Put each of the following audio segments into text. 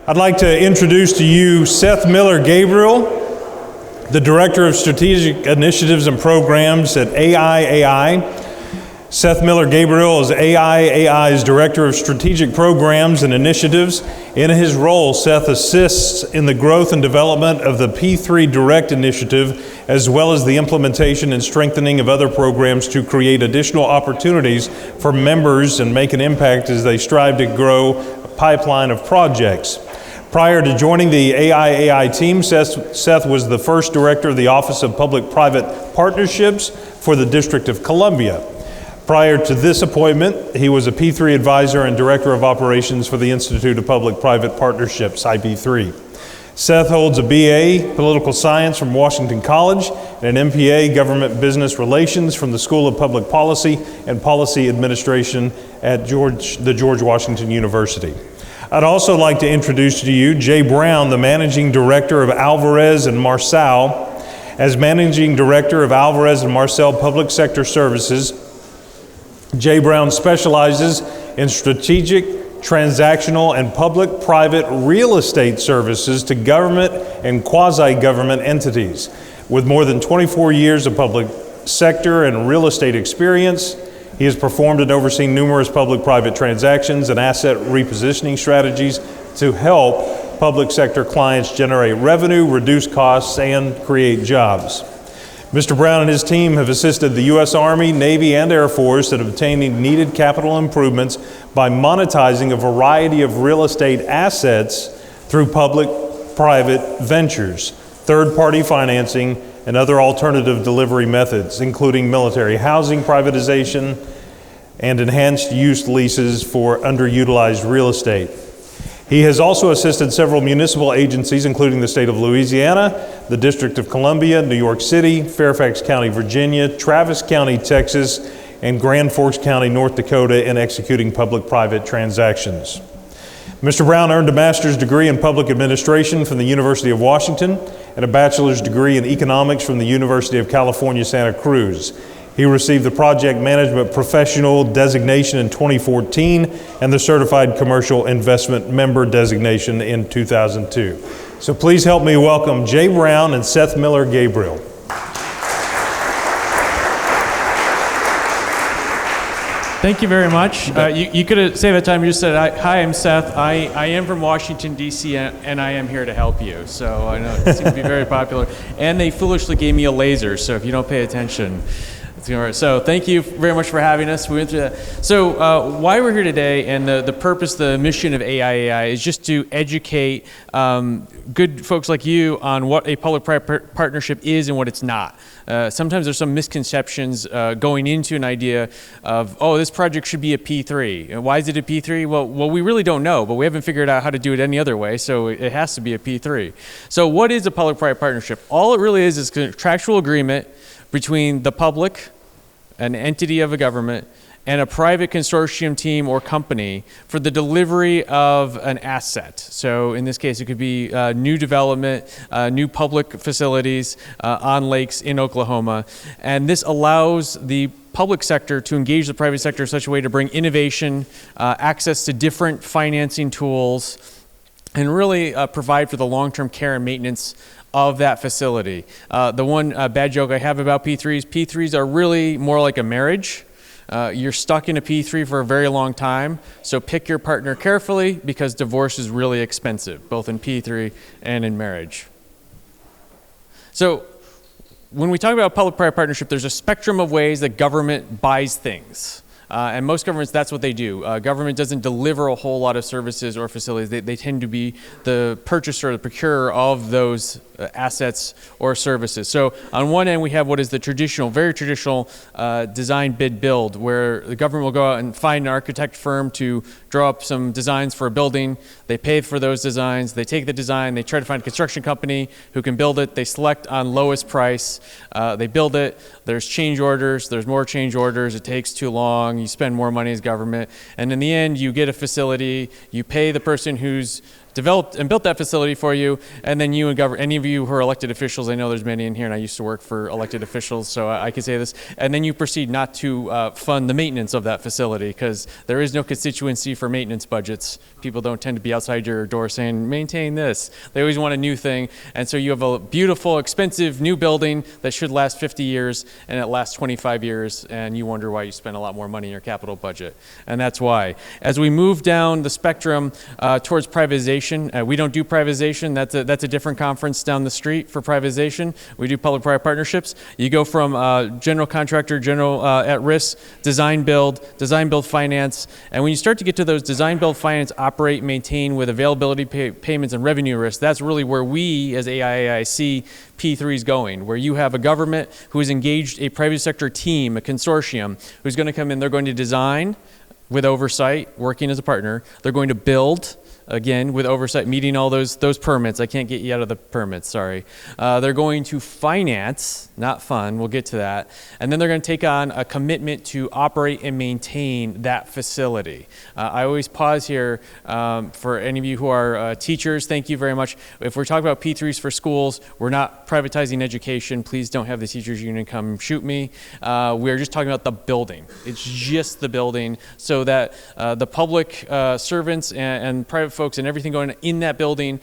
I'd like to introduce to you Seth Gabriel, the Director of Strategic Initiatives and Programs at AI. Seth Gabriel is AI's Director of Strategic Programs and Initiatives. In his role, Seth assists in the growth and development of the P3 Direct initiative, as well as the implementation and strengthening of other programs to create additional opportunities for members and make an impact as they strive to grow a pipeline of projects. Prior to joining the AI team, Seth was the first director of the Office of Public-Private Partnerships for the District of Columbia. Prior to this appointment, he was a P3 advisor and director of operations for the Institute of Public-Private Partnerships, IP3. Seth holds a BA Political Science from Washington College and an MPA Government Business Relations from the School of Public Policy and Policy Administration at the George Washington University. I'd also like to introduce to you Jay Brown, the Managing Director of Alvarez & Marsal. As Managing Director of Alvarez & Marsal Public Sector Services, Jay Brown specializes in strategic, transactional, and public-private real estate services to government and quasi-government entities. With more than 24 years of public sector and real estate experience, he has performed and overseen numerous public-private transactions and asset repositioning strategies to help public sector clients generate revenue, reduce costs, and create jobs. Mr. Brown and his team have assisted the U.S. Army, Navy, and Air Force in obtaining needed capital improvements by monetizing a variety of real estate assets through public-private ventures, third-party financing, and other alternative delivery methods, including military housing privatization and enhanced use leases for underutilized real estate. He has also assisted several municipal agencies, including the state of Louisiana, the District of Columbia, New York City, Fairfax County, Virginia, Travis County, Texas, and Grand Forks County, North Dakota, in executing public-private transactions. Mr. Brown earned a master's degree in public administration from the University of Washington and a bachelor's degree in economics from the University of California, Santa Cruz. He received the Project Management Professional designation in 2014 and the Certified Commercial Investment Member designation in 2002. So please help me welcome Jay Brown and Seth Gabriel. Thank you very much. You could have saved that time. You just said, hi, I'm Seth. I am from Washington, D.C., and I am here to help you. So I know it seems to be very popular. And they foolishly gave me a laser, so if you don't pay attention, it's going to hurt. So thank you very much for having us. We went through that. So why we're here today, and the purpose, the mission of AI is just to educate good folks like you on what a public-private partnership is and what it's not. Sometimes there's some misconceptions going into an idea of, oh, this project should be a P3. And why is it a P3? Well, we really don't know, but we haven't figured out how to do it any other way, so it has to be a P3. So what is a public-private partnership? All it really is a contractual agreement between the public, an entity of a government, and a private consortium team or company for the delivery of an asset. So in this case, it could be new development, new public facilities on lakes in Oklahoma. And this allows the public sector to engage the private sector in such a way to bring innovation, access to different financing tools, and really provide for the long-term care and maintenance of that facility. The one bad joke I have about P3s are really more like a marriage. You're stuck in a P3 for a very long time, so pick your partner carefully because divorce is really expensive, both in P3 and in marriage. So when we talk about public-private partnership, there's a spectrum of ways that government buys things. And most governments, that's what they do. Government doesn't deliver a whole lot of services or facilities. They tend to be the purchaser, the procurer of those assets or services. So on one end, we have what is the traditional, very traditional design, bid, build, where the government will go out and find an architect firm to draw up some designs for a building. They pay for those designs. They take the design. They try to find a construction company who can build it. They select on lowest price. They build it. There's change orders. There's more change orders. It takes too long. You spend more money as government. And in the end, you get a facility. You pay the person who's developed and built that facility for you, and then you and any of you who are elected officials, I know there's many in here, and I used to work for elected officials, so I can say this, and then you proceed not to fund the maintenance of that facility, because there is no constituency for maintenance budgets. People don't tend to be outside your door saying, maintain this. They always want a new thing, and so you have a beautiful, expensive new building that should last 50 years, and it lasts 25 years, and you wonder why you spend a lot more money in your capital budget. And that's why. As we move down the spectrum towards privatization, we don't do privatization. That's a different conference down the street for privatization. We do public-private partnerships. You go from general contractor, general at risk, design build finance, and when you start to get to those design build finance, operate, maintain with availability payments and revenue risk, that's really where we as AIAI see P3 is going, where you have a government who has engaged a private sector team, a consortium, who's going to come in, they're going to design with oversight, working as a partner. They're going to build, again, with oversight, meeting all those permits. I can't get you out of the permits, sorry. They're going to finance, not fund, we'll get to that. And then they're going to take on a commitment to operate and maintain that facility. I always pause here for any of you who are teachers, thank you very much. If we're talking about P3s for schools, we're not privatizing education. Please don't have the teachers union come shoot me. We're just talking about the building. It's just the building so that the public servants and private folks and everything going in that building,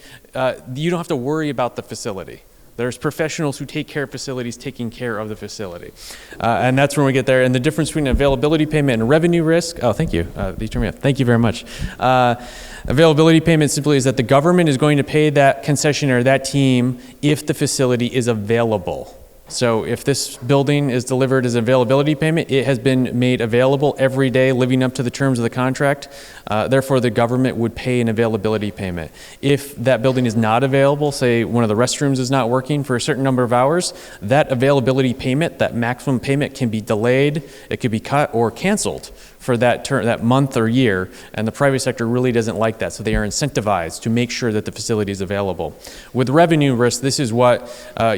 you don't have to worry about the facility. There's professionals who take care of facilities taking care of the facility. And that's when we get there. And the difference between availability payment and revenue risk, oh, thank you. You turned me off. Thank you very much. Availability payment simply is that the government is going to pay that concessionaire, that team, if the facility is available. So if this building is delivered as availability payment, it has been made available every day, living up to the terms of the contract. Therefore, the government would pay an availability payment. If that building is not available, say one of the restrooms is not working for a certain number of hours, that availability payment, that maximum payment can be delayed, it could be cut or canceled for that term, that month or year, and the private sector really doesn't like that, so they are incentivized to make sure that the facility is available. With revenue risk, this is what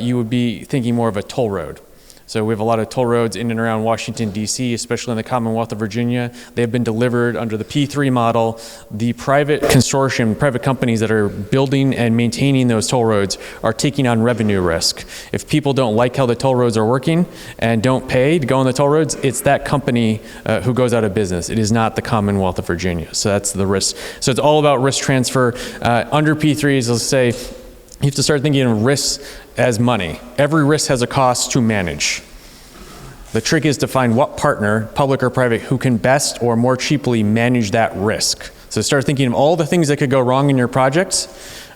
you would be thinking more of a toll road. So we have a lot of toll roads in and around Washington, D.C., especially in the Commonwealth of Virginia. They have been delivered under the P3 model. The private consortium, private companies that are building and maintaining those toll roads are taking on revenue risk. If people don't like how the toll roads are working and don't pay to go on the toll roads, it's that company who goes out of business. It is not the Commonwealth of Virginia. So that's the risk. So it's all about risk transfer. Under P3s, let's say, you have to start thinking of risks as money. Every risk has a cost to manage. The trick is to find what partner, public or private, who can best or more cheaply manage that risk. So start thinking of all the things that could go wrong in your projects.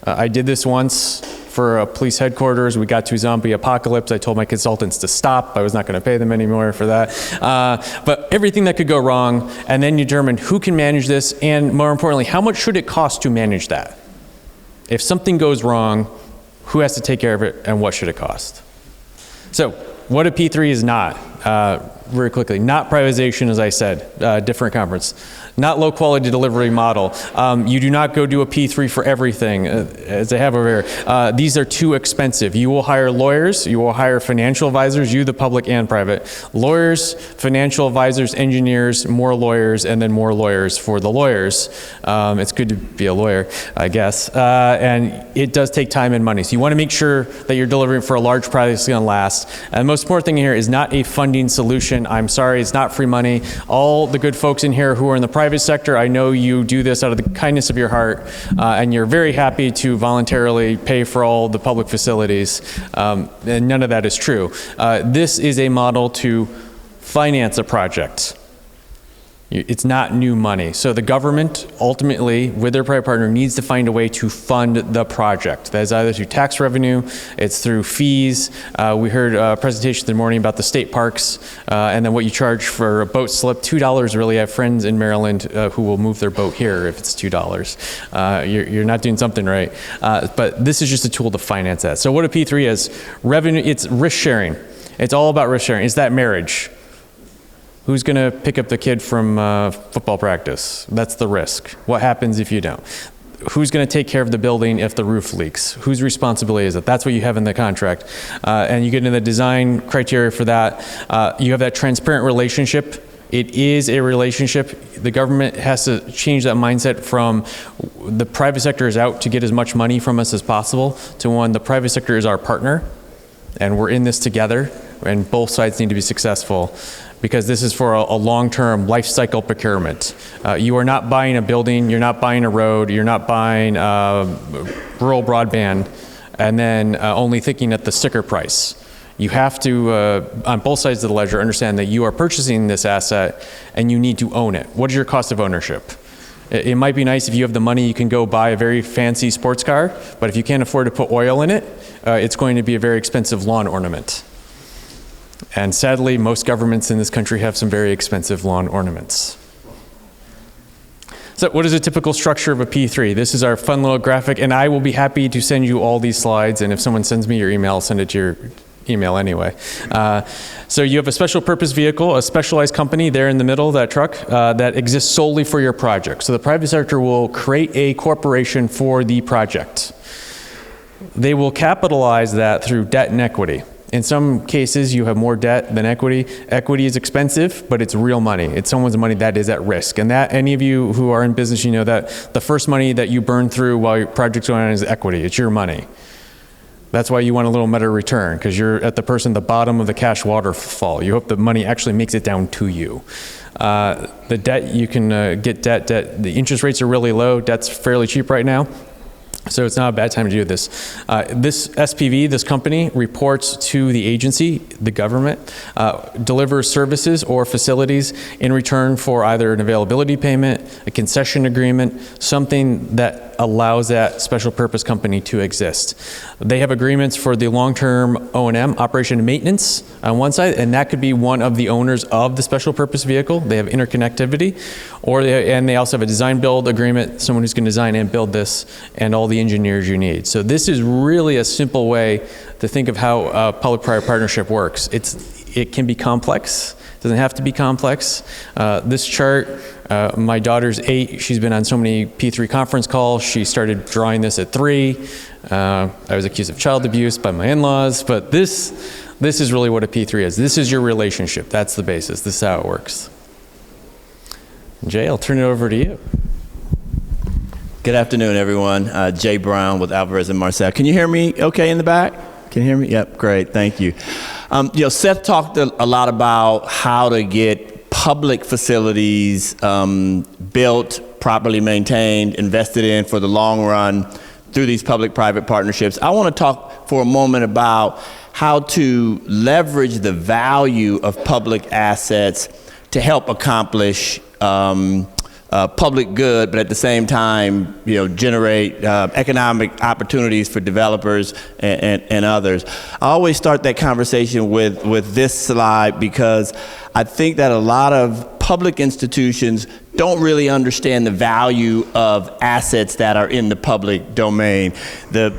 I did this once for a police headquarters. We got to zombie apocalypse. I told my consultants to stop. I was not going to pay them anymore for that. But everything that could go wrong, and then you determine who can manage this, and more importantly, how much should it cost to manage that? If something goes wrong, who has to take care of it, and what should it cost? So what a P3 is not, very quickly, not privatization, as I said, different conference. Not low quality delivery model. You do not go do a P3 for everything, as they have over here. These are too expensive. You will hire lawyers, you will hire financial advisors, you, the public and private. Lawyers, financial advisors, engineers, more lawyers, and then more lawyers for the lawyers. It's good to be a lawyer, I guess. And it does take time and money. So you want to make sure that you're delivering for a large project that's going to last. And the most important thing here is not a funding solution. I'm sorry, it's not free money. All the good folks in here who are in the private sector, I know you do this out of the kindness of your heart, and you're very happy to voluntarily pay for all the public facilities, and none of that is true. This is a model to finance a project. It's not new money. So the government, ultimately, with their private partner, needs to find a way to fund the project. That is either through tax revenue, it's through fees. We heard a presentation this morning about the state parks, and then what you charge for a boat slip, $2 really. I have friends in Maryland who will move their boat here if it's $2. You're not doing something right. But this is just a tool to finance that. So what a P3 is, revenue, it's risk sharing. It's all about risk sharing. It's that marriage. Who's going to pick up the kid from football practice? That's the risk. What happens if you don't? Who's going to take care of the building if the roof leaks? Whose responsibility is it? That's what you have in the contract. And you get into the design criteria for that. You have that transparent relationship It is a relationship. The government has to change that mindset from the private sector is out to get as much money from us as possible to one, the private sector is our partner and we're in this together and both sides need to be successful because this is for a long-term life cycle procurement. You are not buying a building, you're not buying a road, you're not buying rural broadband and then only thinking at the sticker price. You have to, on both sides of the ledger, understand that you are purchasing this asset and you need to own it. What is your cost of ownership? It might be nice if you have the money, you can go buy a very fancy sports car, but if you can't afford to put oil in it, it's going to be a very expensive lawn ornament. And sadly, most governments in this country have some very expensive lawn ornaments. So what is a typical structure of a P3? This is our fun little graphic, and I will be happy to send you all these slides, and if someone sends me your email, I'll send it to your email anyway. So you have a special purpose vehicle, a specialized company there in the middle, that truck, that exists solely for your project. So the private sector will create a corporation for the project. They will capitalize that through debt and equity. In some cases, you have more debt than equity. Equity is expensive, but it's real money. It's someone's money that is at risk. And that, any of you who are in business, you know that the first money that you burn through while your project's going on is equity. It's your money. That's why you want a little better return, because you're at the bottom of the cash waterfall. You hope the money actually makes it down to you. The debt, you can get debt. The interest rates are really low. Debt's fairly cheap right now. So it's not a bad time to do this. This SPV, this company, reports to the agency, the government, delivers services or facilities in return for either an availability payment, a concession agreement, something that allows that special purpose company to exist. They have agreements for the long-term O&M, operation and maintenance on one side, and that could be one of the owners of the special purpose vehicle. They have interconnectivity, and they also have a design build agreement, someone who's going to design and build this, and all the engineers you need. So this is really a simple way to think of how public-private partnership works. It can be complex. It doesn't have to be complex. This chart, my daughter's 8. She's been on so many P3 conference calls. She started drawing this at 3. I was accused of child abuse by my in-laws, but this is really what a P3 is. This is your relationship. That's the basis. This is how it works. Jay, I'll turn it over to you. Good afternoon, everyone. Jay Brown with Alvarez and Marcel. Can you hear me okay in the back? Can you hear me? Yep, great, thank you. Seth talked a lot about how to get public facilities built, properly maintained, invested in for the long run through these public-private partnerships. I want to talk for a moment about how to leverage the value of public assets to help accomplish public good, but at the same time, generate economic opportunities for developers and others. I always start that conversation with this slide because I think that a lot of public institutions don't really understand the value of assets that are in the public domain. The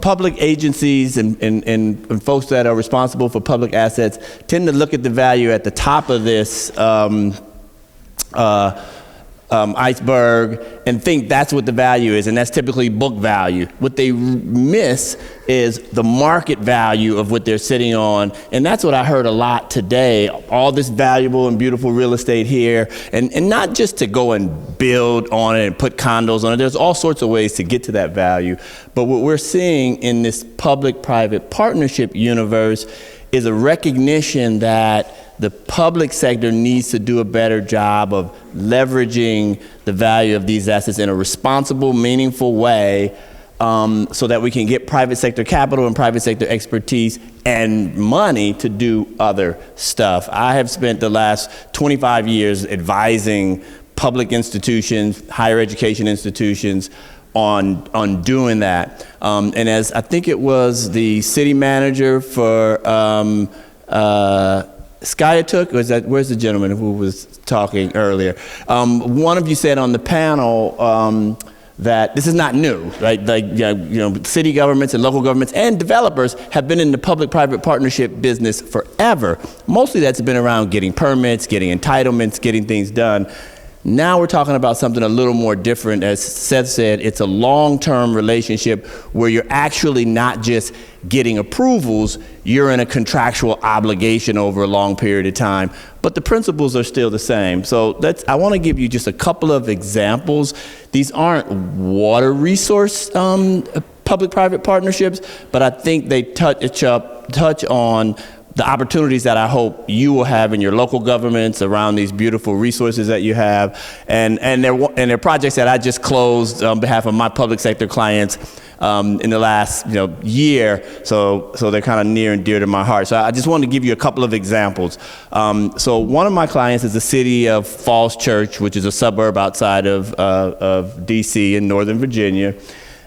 public agencies and folks that are responsible for public assets tend to look at the value at the top of this iceberg and think that's what the value is, and that's typically book value. What they miss is the market value of what they're sitting on, and that's what I heard a lot today. All this valuable and beautiful real estate here, and not just to go and build on it and put condos on it. There's all sorts of ways to get to that value, but what we're seeing in this public-private partnership universe is a recognition that the public sector needs to do a better job of leveraging the value of these assets in a responsible, meaningful way so that we can get private sector capital and private sector expertise and money to do other stuff. I have spent the last 25 years advising public institutions, higher education institutions, on doing that. And as I think it was the city manager for Skiatook, where's the gentleman who was talking earlier? One of you said on the panel that this is not new, right? City governments and local governments and developers have been in the public-private partnership business forever. Mostly that's been around getting permits, getting entitlements, getting things done. Now we're talking about something a little more different. As Seth said, it's a long-term relationship where you're actually not just getting approvals, you're in a contractual obligation over a long period of time, but the principles are still the same. So I want to give you just a couple of examples. These aren't water resource public-private partnerships, but I think they touch on the opportunities that I hope you will have in your local governments around these beautiful resources that you have, and they're projects that I just closed on behalf of my public sector clients in the last year. So they're kind of near and dear to my heart. So I just wanted to give you a couple of examples. So one of my clients is the city of Falls Church, which is a suburb outside of D.C. in Northern Virginia,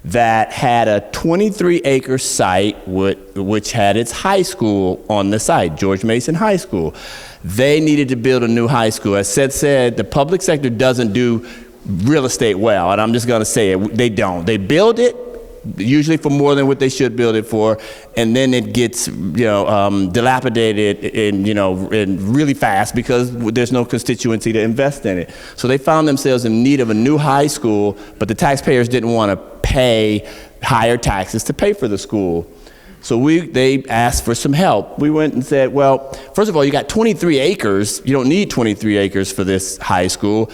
that had a 23-acre site which had its high school on the site, George Mason High School. They needed to build a new high school. As Seth said, the public sector doesn't do real estate well, and I'm just going to say it. They don't. They build it usually for more than what they should build it for, and then it gets dilapidated and really fast because there's no constituency to invest in it. So they found themselves in need of a new high school, but the taxpayers didn't want to pay higher taxes to pay for the school. So they asked for some help. We went and said, well, first of all, you got 23 acres. You don't need 23 acres for this high school.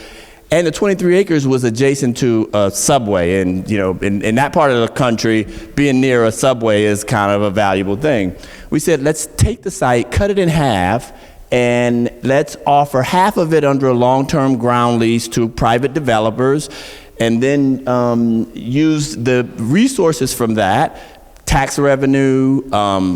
And the 23 acres was adjacent to a subway. And, in that part of the country, being near a subway is kind of a valuable thing. We said, let's take the site, cut it in half, and let's offer half of it under a long-term ground lease to private developers, and then use the resources from that, tax revenue,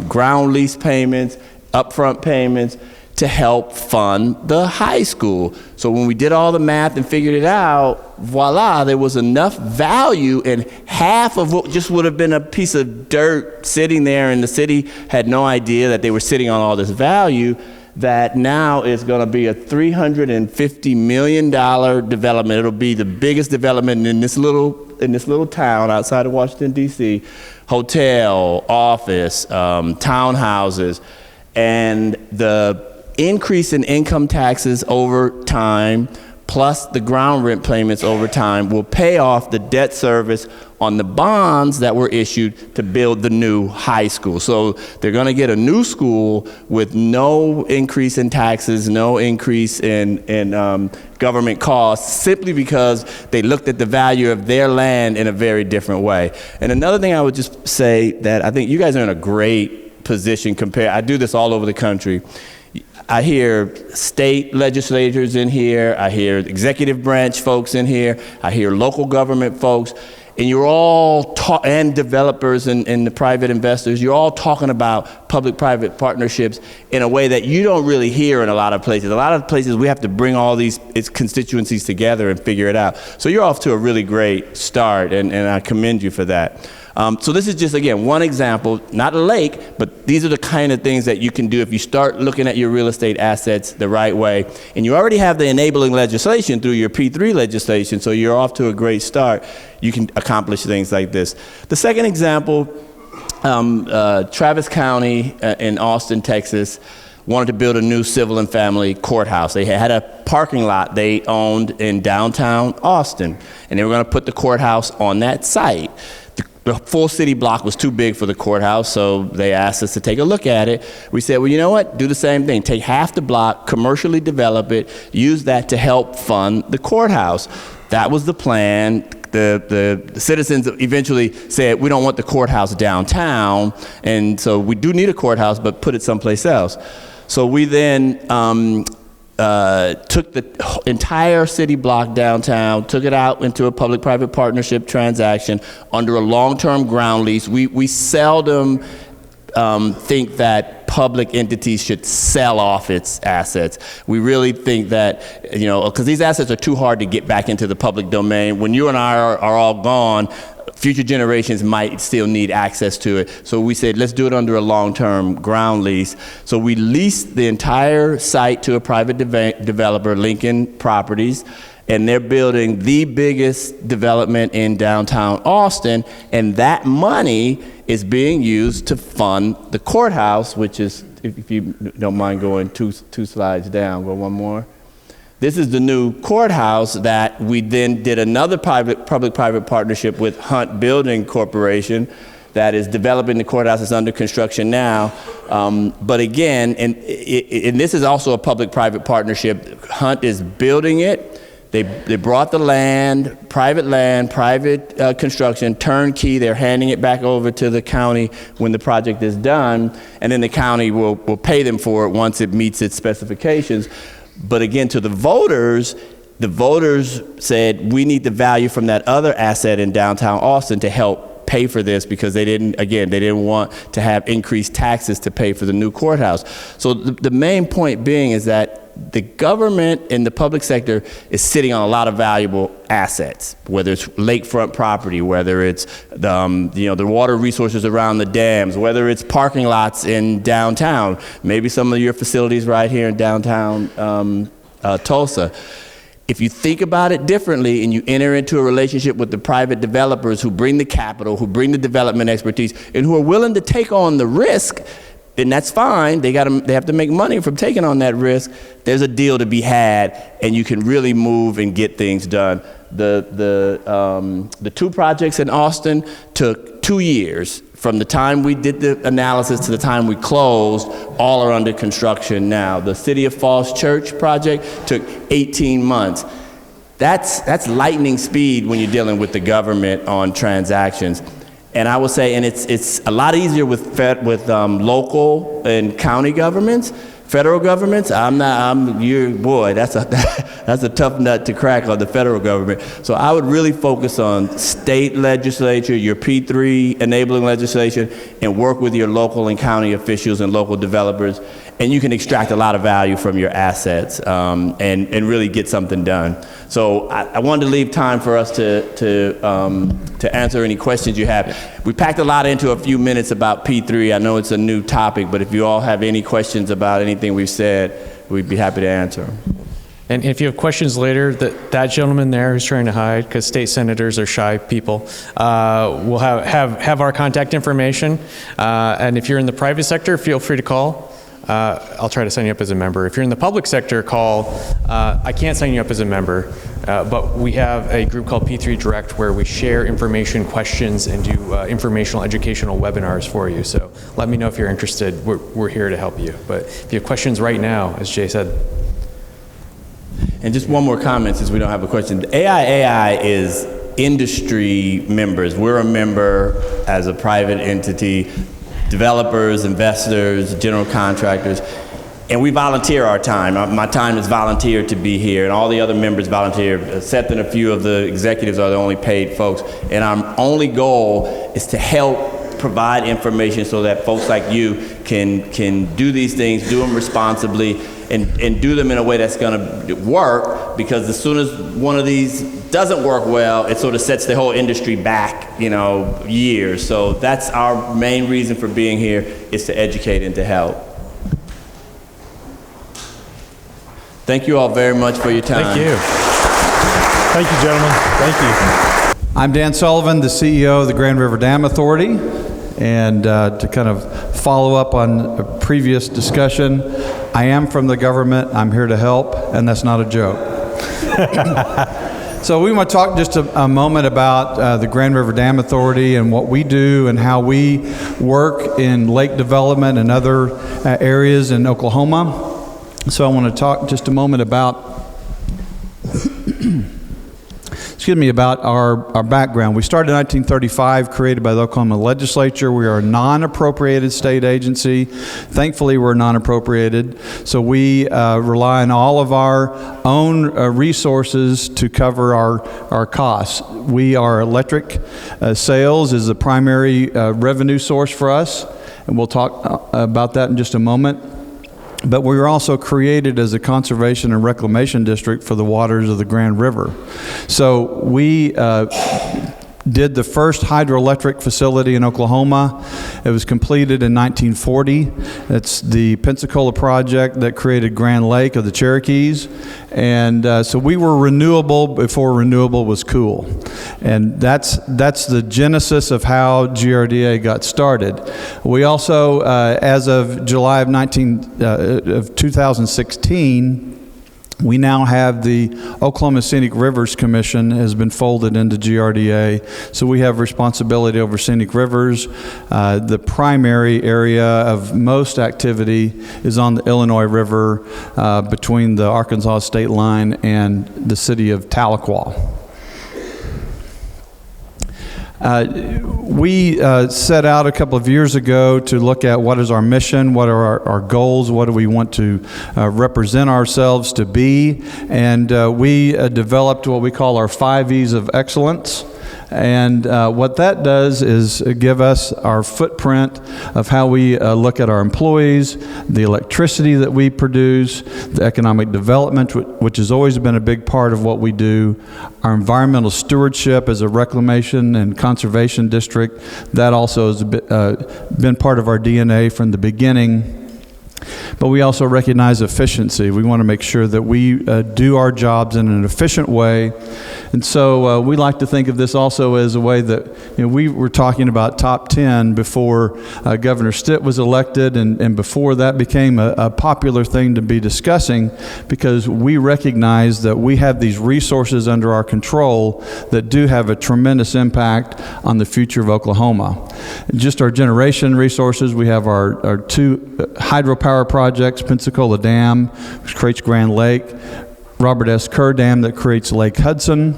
ground lease payments, upfront payments, to help fund the high school. So when we did all the math and figured it out, voila, there was enough value in half of what just would have been a piece of dirt sitting there, and the city had no idea that they were sitting on all this value, that now is going to be a $350 million development. It'll be the biggest development in this little town outside of Washington, D.C. Hotel, office, townhouses, and the increase in income taxes over time, plus the ground rent payments over time, will pay off the debt service on the bonds that were issued to build the new high school. So they're going to get a new school with no increase in taxes, no increase in government costs, simply because they looked at the value of their land in a very different way. And another thing I would just say, that I think you guys are in a great position compared. I do this all over the country. I hear state legislators in here, I hear executive branch folks in here, I hear local government folks, and you're all and developers and the private investors, you're all talking about public-private partnerships in a way that you don't really hear in a lot of places. A lot of places we have to bring all these constituencies together and figure it out. So you're off to a really great start, and I commend you for that. So this is just, again, one example, not a lake, but these are the kind of things that you can do if you start looking at your real estate assets the right way. And you already have the enabling legislation through your P3 legislation, so you're off to a great start. You can accomplish things like this. The second example, Travis County in Austin, Texas, wanted to build a new civil and family courthouse. They had a parking lot they owned in downtown Austin, and they were going to put the courthouse on that site. The full city block was too big for the courthouse, so they asked us to take a look at it. We said, well, you know what? Do the same thing. Take half the block, commercially develop it, use that to help fund the courthouse. That was the plan. The citizens eventually said, we don't want the courthouse downtown, and so we do need a courthouse, but put it someplace else. So we then took the entire city block downtown, took it out into a public-private partnership transaction under a long-term ground lease. We seldom think that public entities should sell off its assets. We really think that, because these assets are too hard to get back into the public domain. When you and I are all gone, future generations might still need access to it. So we said, let's do it under a long-term ground lease. So we leased the entire site to a private developer, Lincoln Properties, and they're building the biggest development in downtown Austin, and that money is being used to fund the courthouse, which is, if you don't mind going two slides down, go one more. This is the new courthouse that we then did another public-private partnership with Hunt Building Corporation that is developing the courthouse. It's under construction now. But again, and this is also a public-private partnership. Hunt is building it. They brought the land, private construction, turnkey. They're handing it back over to the county when the project is done, and then the county will pay them for it once it meets its specifications. But again, to the voters said, we need the value from that other asset in downtown Austin to help pay for this, because they didn't want to have increased taxes to pay for the new courthouse. So the main point being is that the government and the public sector is sitting on a lot of valuable assets, whether it's lakefront property, whether it's the water resources around the dams, whether it's parking lots in downtown, maybe some of your facilities right here in downtown Tulsa. If you think about it differently and you enter into a relationship with the private developers who bring the capital, who bring the development expertise, and who are willing to take on the risk, then that's fine. They have to make money from taking on that risk. There's a deal to be had, and you can really move and get things done. The two projects in Austin took 2 years. From the time we did the analysis to the time we closed, all are under construction now. The City of Falls Church project took 18 months. That's lightning speed when you're dealing with the government on transactions. And I will say, and it's a lot easier with local and county governments. Federal governments, that's a tough nut to crack on the federal government. So I would really focus on state legislature, your P3 enabling legislation, and work with your local and county officials and local developers, and you can extract a lot of value from your assets and really get something done. So I wanted to leave time for us to answer any questions you have. We packed a lot into a few minutes about P3. I know it's a new topic, but if you all have any questions about anything we've said, we'd be happy to answer them. And if you have questions later, that gentleman there who's trying to hide, because state senators are shy people, will have our contact information. And if you're in the private sector, feel free to call. I'll try to sign you up as a member. If you're in the public sector, call. I can't sign you up as a member, but we have a group called P3 Direct where we share information, questions, and do informational, educational webinars for you. So let me know if you're interested. We're here to help you. But if you have questions right now, as Jay said. And just one more comment, since we don't have a question. AI is industry members. We're a member as a private entity. Developers, investors, general contractors, and we volunteer our time. My time is volunteered to be here, and all the other members volunteer. Seth and a few of the executives are the only paid folks, and our only goal is to help provide information so that folks like you can do these things, do them responsibly, and do them in a way that's going to work, because as soon as one of these doesn't work well, it sort of sets the whole industry back, years. So that's our main reason for being here, is to educate and to help. Thank you all very much for your time. Thank you. Thank you, gentlemen. Thank you. I'm Dan Sullivan, the CEO of the Grand River Dam Authority. And to kind of follow up on a previous discussion, I am from the government. I'm here to help, and that's not a joke. So we want to talk just a moment about the Grand River Dam Authority and what we do and how we work in lake development and other areas in Oklahoma. So I want to talk just a moment about about our background. We started in 1935, created by the Oklahoma legislature. We are a non-appropriated state agency. Thankfully, we're non-appropriated, so we rely on all of our own resources to cover our costs. Our electric sales is the primary revenue source for us, and we'll talk about that in just a moment. But we were also created as a conservation and reclamation district for the waters of the Grand River. So we did the first hydroelectric facility in Oklahoma. It was completed in 1940. It's the Pensacola project that created Grand Lake of the Cherokees. And so we were renewable before renewable was cool. And that's the genesis of how GRDA got started. We also, as of July of 2016, We now have the Oklahoma Scenic Rivers Commission has been folded into GRDA, so we have responsibility over scenic rivers. The primary area of most activity is on the Illinois River between the Arkansas state line and the city of Tahlequah. We set out a couple of years ago to look at what is our mission, what are our goals, what do we want to represent ourselves to be, and we developed what we call our 5 E's of excellence. And what that does is give us our footprint of how we look at our employees, the electricity that we produce, the economic development, which has always been a big part of what we do, our environmental stewardship as a reclamation and conservation district. That also has been part of our DNA from the beginning. But we also recognize efficiency. We want to make sure that we do our jobs in an efficient way. And so we like to think of this also as a way that, we were talking about top 10 before Governor Stitt was elected, and before that became a popular thing to be discussing, because we recognize that we have these resources under our control that do have a tremendous impact on the future of Oklahoma. Just our generation resources, we have our 2 hydropower projects, Pensacola Dam, which creates Grand Lake, Robert S. Kerr Dam that creates Lake Hudson.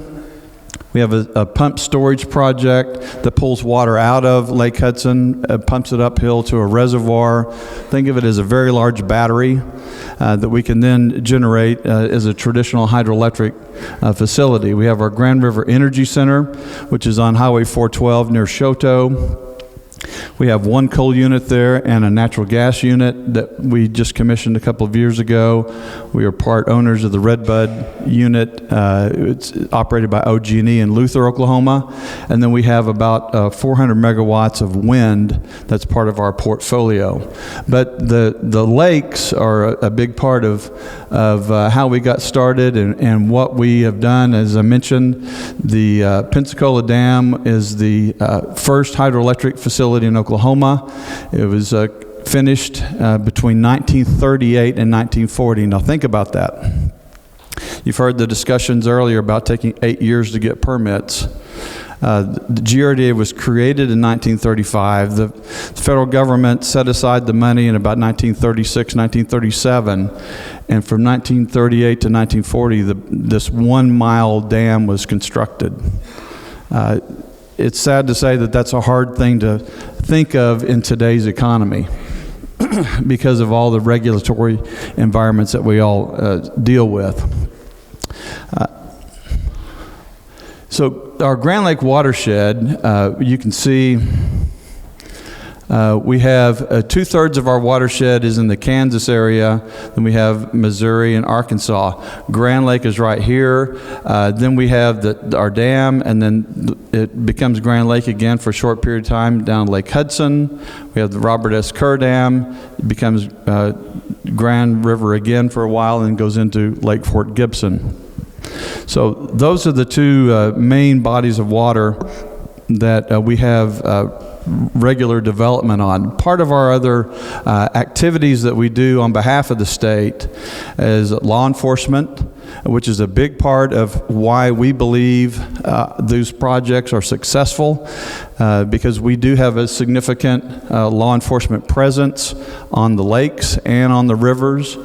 We have a pump storage project that pulls water out of Lake Hudson, pumps it uphill to a reservoir. Think of it as a very large battery that we can then generate as a traditional hydroelectric facility. We have our Grand River Energy Center, which is on Highway 412 near Shoto. We have 1 coal unit there and a natural gas unit that we just commissioned a couple of years ago. We are part owners of the Redbud unit. It's operated by OG&E in Luther, Oklahoma. And then we have about 400 megawatts of wind that's part of our portfolio. But the lakes are a big part of how we got started and what we have done. As I mentioned, the Pensacola Dam is the first hydroelectric facility in Oklahoma. It was finished between 1938 and 1940. Now think about that. You've heard the discussions earlier about taking 8 years to get permits. The GRDA was created in 1935. The federal government set aside the money in about 1936, 1937. And from 1938 to 1940, this 1-mile dam was constructed. It's sad to say that that's a hard thing to think of in today's economy because of all the regulatory environments that we all deal with. So our Grand Lake watershed, you can see we have 2/3 of our watershed is in the Kansas area. Then we have Missouri and Arkansas. Grand Lake is right here. Then we have our dam, and then it becomes Grand Lake again for a short period of time down Lake Hudson. We have the Robert S. Kerr Dam. It becomes Grand River again for a while and goes into Lake Fort Gibson. So those are the 2 main bodies of water that we have regular development on. Part of our other activities that we do on behalf of the state is law enforcement, which is a big part of why we believe those projects are successful, because we do have a significant law enforcement presence on the lakes and on the rivers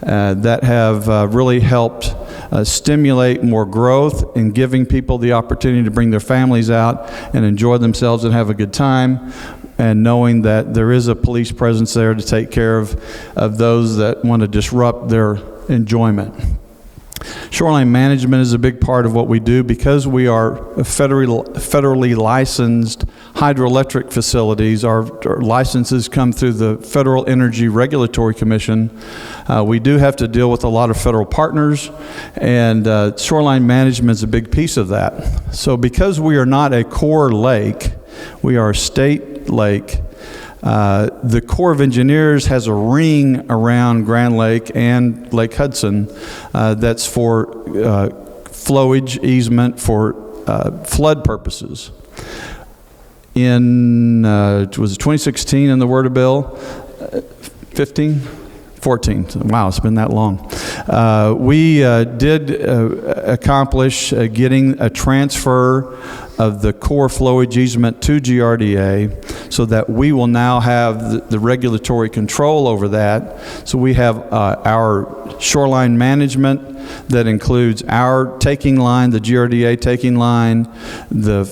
that have really helped stimulate more growth in giving people the opportunity to bring their families out and enjoy themselves and have a good time, and knowing that there is a police presence there to take care of those that want to disrupt their enjoyment. Shoreline management is a big part of what we do. Because we are federally licensed hydroelectric facilities. Our licenses come through the Federal Energy Regulatory Commission. We do have to deal with a lot of federal partners, and shoreline management is a big piece of that. So because we are not a core lake, we are a state lake, the Corps of Engineers has a ring around Grand Lake and Lake Hudson that's for flowage easement for flood purposes. In, was it 2016 in the Word of Bill? 15? 14. Wow, it's been that long. We did accomplish getting a transfer of the core flowage easement to GRDA so that we will now have the regulatory control over that. So we have our shoreline management that includes our taking line, the GRDA taking line, the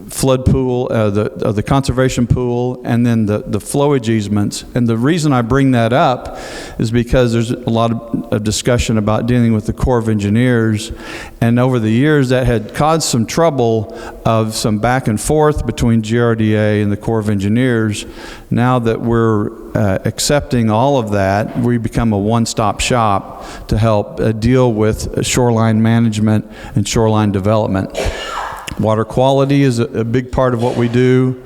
flood pool, the conservation pool, and then the flowage easements. And the reason I bring that up is because there's a lot of discussion about dealing with the Corps of Engineers, and over the years that had caused some trouble of some back and forth between GRDA and the Corps of Engineers. Now that we're accepting all of that, we become a one-stop shop to help deal with shoreline management and shoreline development. Water quality is a big part of what we do,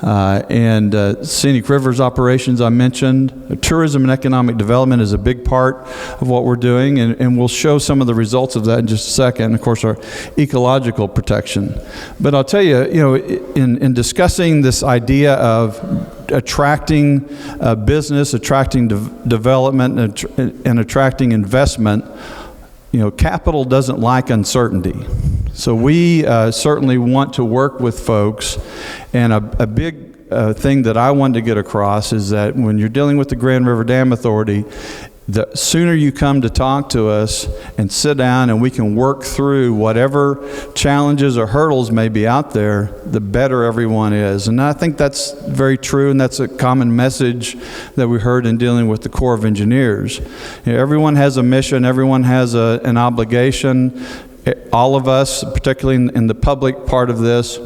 and scenic rivers operations I mentioned. Tourism and economic development is a big part of what we're doing, and we'll show some of the results of that in just a second. And of course, our ecological protection. But I'll tell you, in discussing this idea of attracting business, attracting development, and attracting investment, capital doesn't like uncertainty. So we certainly want to work with folks, and a big thing that I wanted to get across is that when you're dealing with the Grand River Dam Authority, the sooner you come to talk to us and sit down and we can work through whatever challenges or hurdles may be out there, the better everyone is. And I think that's very true, and that's a common message that we heard in dealing with the Corps of Engineers. Everyone has a mission, everyone has an obligation. All of us, particularly in the public part of this,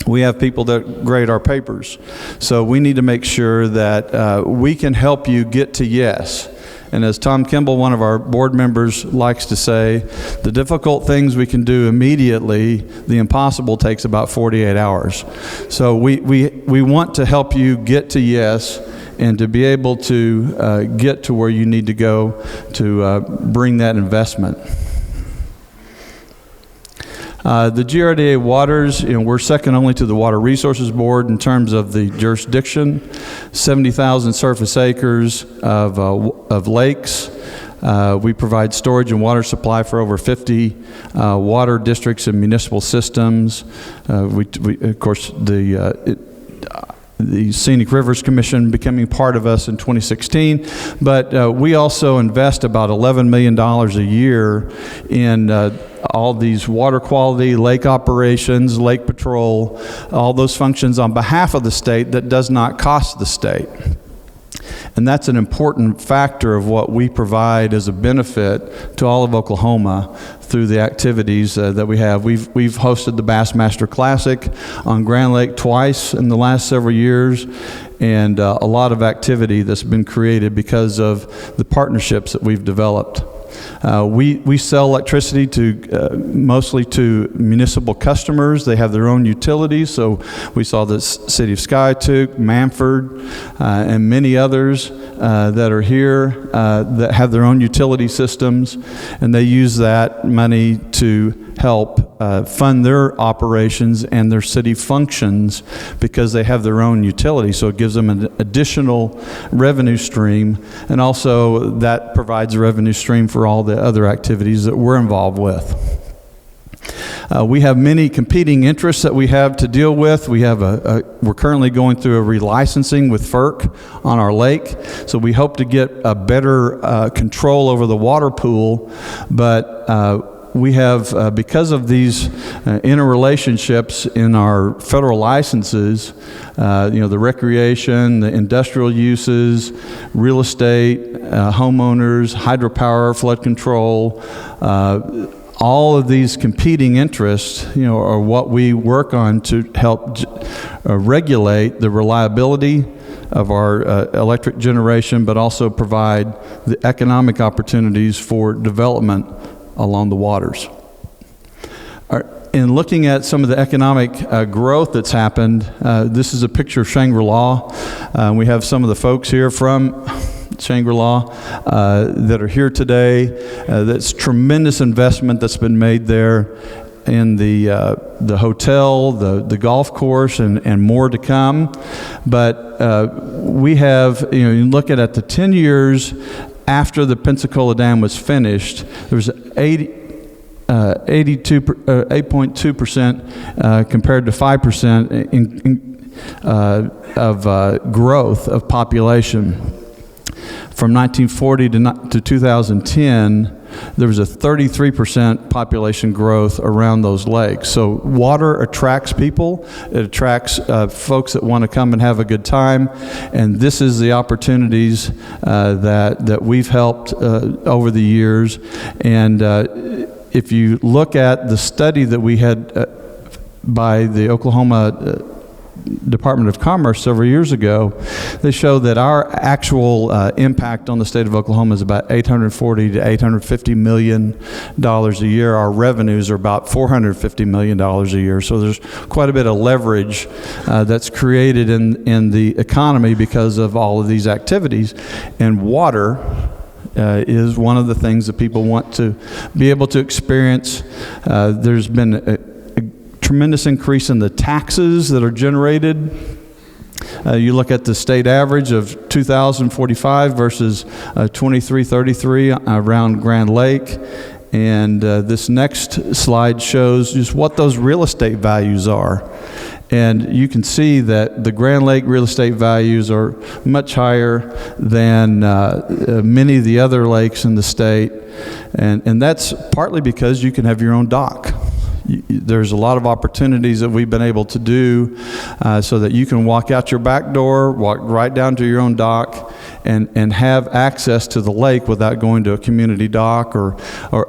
we have people that grade our papers. So we need to make sure that we can help you get to yes. And as Tom Kimball, one of our board members, likes to say, the difficult things we can do immediately, the impossible takes about 48 hours. So we want to help you get to yes and to be able to get to where you need to go to bring that investment. The GRDA waters, we're second only to the Water Resources Board in terms of the jurisdiction. 70,000 surface acres of lakes. We provide storage and water supply for over 50 water districts and municipal systems. Of course, the Scenic Rivers Commission becoming part of us in 2016, but we also invest about $11 million a year in all these water quality, lake operations, lake patrol, all those functions on behalf of the state that does not cost the state. And that's an important factor of what we provide as a benefit to all of Oklahoma through the activities that we have. We've hosted the Bassmaster Classic on Grand Lake twice in the last several years, and a lot of activity that's been created because of the partnerships that we've developed. We sell electricity to mostly to municipal customers. They have their own utilities, so we saw the city of Skiatook, Manford, and many others that are here that have their own utility systems, and they use that money to help fund their operations and their city functions because they have their own utility. So it gives them an additional revenue stream, and also that provides a revenue stream for all the other activities that we're involved with. We have many competing interests that we have to deal with. We're currently going through a relicensing with FERC on our lake, so we hope to get a better control over the water pool, but we have, because of these interrelationships in our federal licenses, the recreation, the industrial uses, real estate, homeowners, hydropower, flood control, all of these competing interests, are what we work on to help regulate the reliability of our electric generation, but also provide the economic opportunities for development along the waters. In looking at some of the economic growth that's happened, this is a picture of Shangri-La. We have some of the folks here from Shangri-La that are here today. That's tremendous investment that's been made there. in the hotel, the golf course, and more to come. But we have, you look at the 10 years after the Pensacola Dam was finished, there was 8.2% compared to 5% of growth of population. From 1940 to 2010, there was a 33% population growth around those lakes. So water attracts people. It attracts folks that want to come and have a good time. And this is the opportunities that we've helped over the years. And if you look at the study that we had by the Oklahoma Department of Commerce several years ago, they show that our actual impact on the state of Oklahoma is about $840 to $850 million a year. Our revenues are about $450 million a year. So there's quite a bit of leverage that's created in the economy because of all of these activities. And water is one of the things that people want to be able to experience. There's been a tremendous increase in the taxes that are generated. You look at the state average of $2,045 versus $2,333 around Grand Lake. And this next slide shows just what those real estate values are. And you can see that the Grand Lake real estate values are much higher than many of the other lakes in the state. And that's partly because you can have your own dock. There's a lot of opportunities that we've been able to do so that you can walk out your back door, walk right down to your own dock, and have access to the lake without going to a community dock or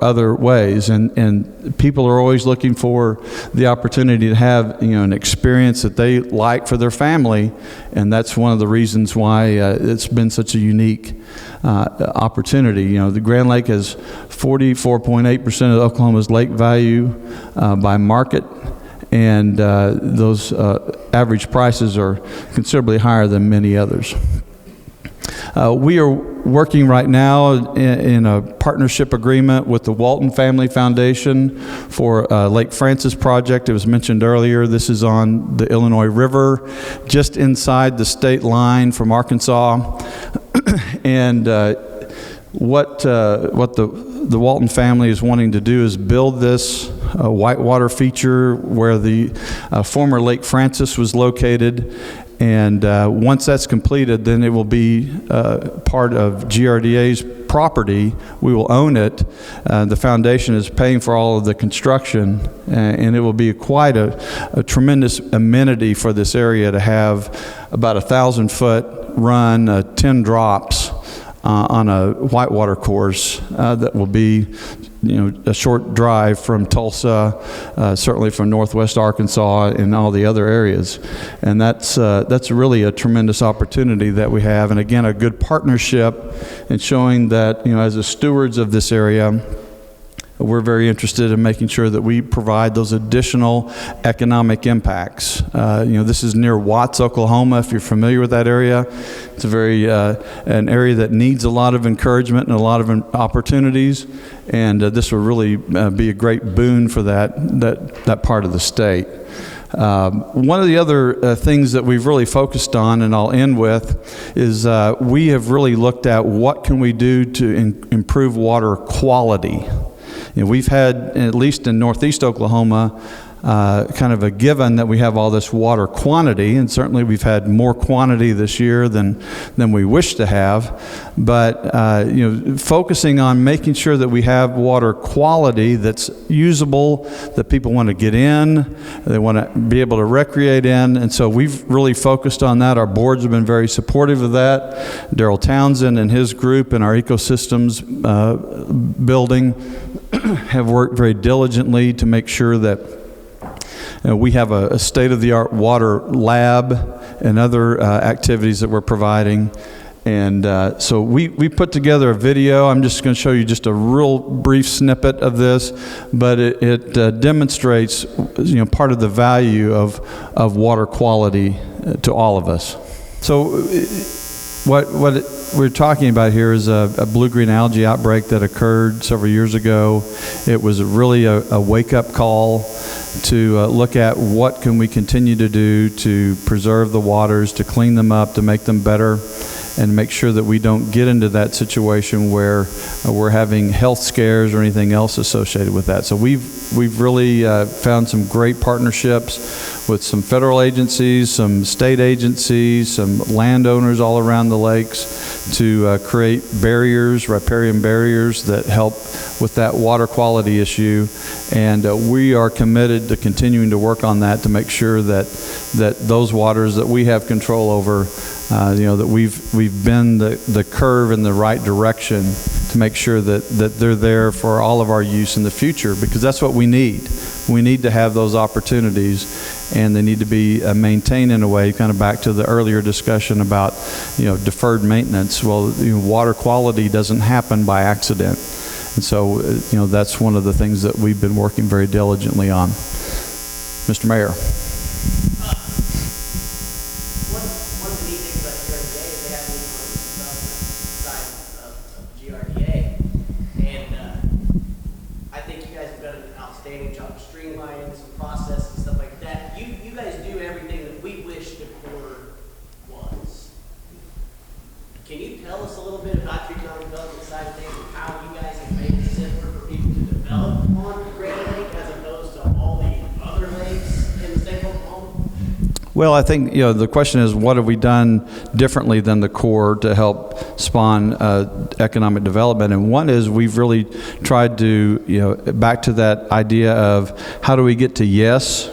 other ways. And people are always looking for the opportunity to have an experience that they like for their family, and that's one of the reasons why it's been such a unique opportunity. The Grand Lake has 44.8% of Oklahoma's lake value by market, and those average prices are considerably higher than many others. We are working right now in a partnership agreement with the Walton Family Foundation for Lake Francis project. It was mentioned earlier. This is on the Illinois River, just inside the state line from Arkansas. And what the Walton family is wanting to do is build this whitewater feature where the former Lake Francis was located. And once that's completed, then it will be part of GRDA's property. We will own it. The foundation is paying for all of the construction, and it will be quite a tremendous amenity for this area to have about 1,000-foot run, 10 drops on a whitewater course that will be a short drive from Tulsa, certainly from northwest Arkansas and all the other areas. And that's really a tremendous opportunity that we have. And again, a good partnership in showing that, as the stewards of this area, we're very interested in making sure that we provide those additional economic impacts. This is near Watts, Oklahoma, if you're familiar with that area. It's an area that needs a lot of encouragement and a lot of opportunities, and this will really be a great boon for that part of the state. One of the other things that we've really focused on, and I'll end with, is we have really looked at what can we do to improve water quality. We've had, at least in northeast Oklahoma, kind of a given that we have all this water quantity, and certainly we've had more quantity this year than we wish to have. But focusing on making sure that we have water quality that's usable, that people want to get in, they want to be able to recreate in, and so we've really focused on that. Our boards have been very supportive of that. Daryl Townsend and his group in our ecosystems building have worked very diligently to make sure that we have a state-of-the-art water lab and other activities that we're providing. And so we put together a video. I'm just going to show you just a real brief snippet of this, but it demonstrates part of the value of water quality to all of us. So what we're talking about here is a blue-green algae outbreak that occurred several years ago. It was really a wake-up call to look at what can we continue to do to preserve the waters, to clean them up, to make them better, and make sure that we don't get into that situation where we're having health scares or anything else associated with that. So we've really found some great partnerships with some federal agencies, some state agencies, some landowners all around the lakes to create barriers, riparian barriers that help with that water quality issue. And we are committed to continuing to work on that to make sure that those waters that we have control over, that we've bent the curve in the right direction to make sure that they're there for all of our use in the future, because that's what we need. We need to have those opportunities, and they need to be maintained in a way, kind of back to the earlier discussion about, deferred maintenance. Well, water quality doesn't happen by accident. And so, that's one of the things that we've been working very diligently on. Mr. Mayor. One of the neat things about GRDA is they have an economic development side of GRDA. And I think you guys have done an outstanding job of streamlining some processes and stuff like that. You guys do everything that we wish the Corps was. Can you tell us a little bit about your economic development side of things and how you guys have made it simpler for people to develop on the Great Lake as opposed to all the other lakes in the state of Oklahoma? Well, I think, the question is, what have we done differently than the Corps to help spawn economic development? And one is we've really tried to, back to that idea of how do we get to yes.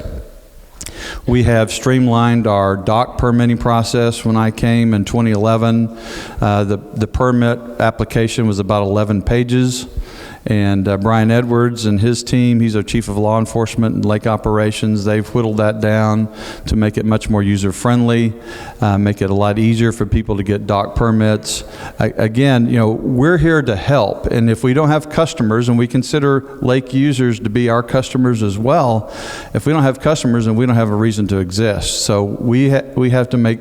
We have streamlined our dock permitting process. When I came in 2011, the permit application was about 11 pages. And Brian Edwards and his team, he's our chief of law enforcement and lake operations, they've whittled that down to make it much more user-friendly, make it a lot easier for people to get dock permits. Again, we're here to help, and if we don't have customers, and we consider lake users to be our customers as well, if we don't have customers, then we don't have a reason to exist. So we have to make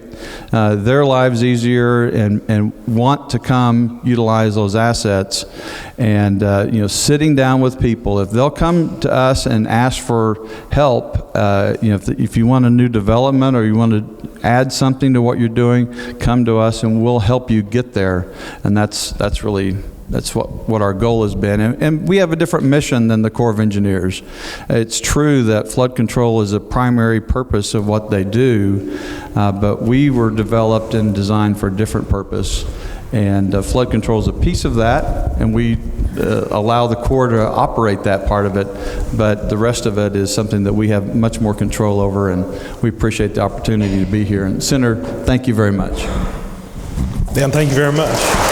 their lives easier and want to come utilize those assets. And sitting down with people, if they'll come to us and ask for help, if you want a new development or you want to add something to what you're doing, come to us and we'll help you get there. And that's what our goal has been. And we have a different mission than the Corps of Engineers. It's true that flood control is a primary purpose of what they do, but we were developed and designed for a different purpose. And flood control is a piece of that, and we allow the Corps to operate that part of it, but the rest of it is something that we have much more control over, and we appreciate the opportunity to be here. And Senator, thank you very much. Dan, thank you very much.